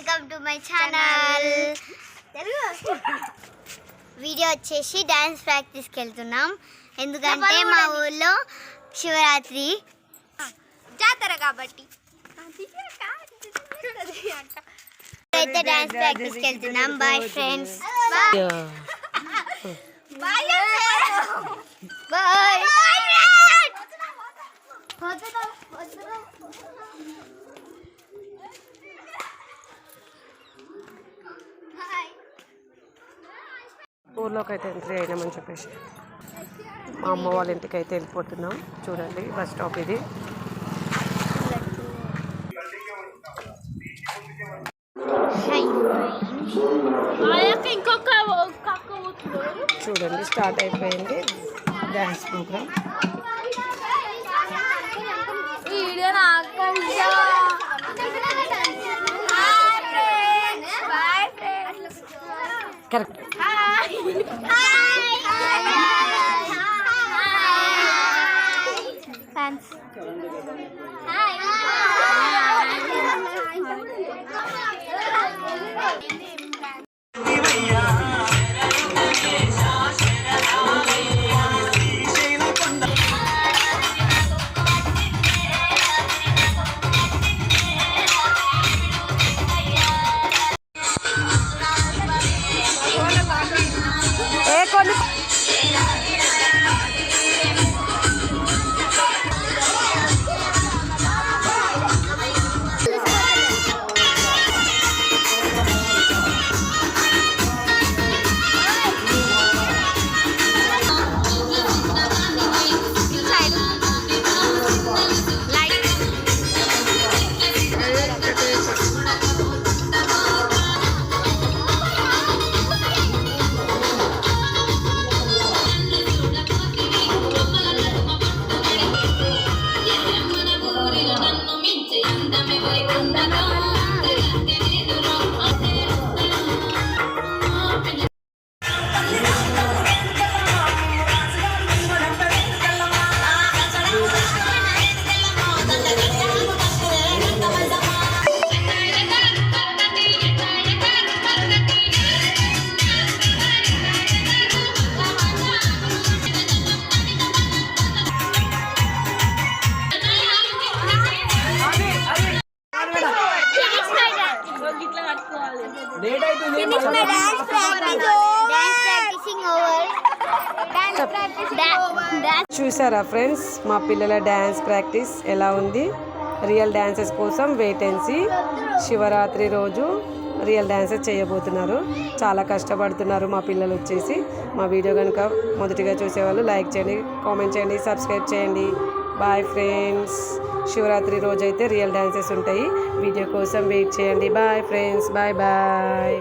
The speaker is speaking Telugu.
Welcome to my channel. Video వచ్చేసి డ్యాన్స్ ప్రాక్టీస్కి వెళ్తున్నాం. ఎందుకంటే మా ఊళ్ళో శివరాత్రి జాతర కాబట్టి అయితే డ్యాన్స్ ప్రాక్టీస్కి వెళ్తున్నాం. Bye friends, bye bye. ఊర్లోకి అయితే ఎంట్రీ అయినామని చెప్పేసి మా అమ్మ వాళ్ళ ఇంటికి అయితే వెళ్ళిపోతున్నాం. చూడండి బస్ స్టాప్ ఇది. చూడండి స్టార్ట్ అయిపోయింది డ్యాన్స్ ప్రోగ్రామ్. కరెక్ట్. చూసారా ఫ్రెండ్స్ మా పిల్లల డ్యాన్స్ ప్రాక్టీస్ ఎలా ఉంది? రియల్ డ్యాన్సెస్ కోసం వెయిట్ అండ్ సీ. శివరాత్రి రోజు రియల్ డ్యాన్సెస్ చేయబోతున్నారు. చాలా కష్టపడుతున్నారు మా పిల్లలు వచ్చేసి. మా వీడియో కనుక మొదటిగా చూసేవాళ్ళు లైక్ చేయండి, కామెంట్ చేయండి, సబ్స్క్రైబ్ చేయండి. Bye friends. శివరాత్రి రోజు అయితే రియల్ డ్యాన్సెస్ ఉంటాయి. వీడియో కోసం వెయిట్ చేయండి. Bye friends, bye bye.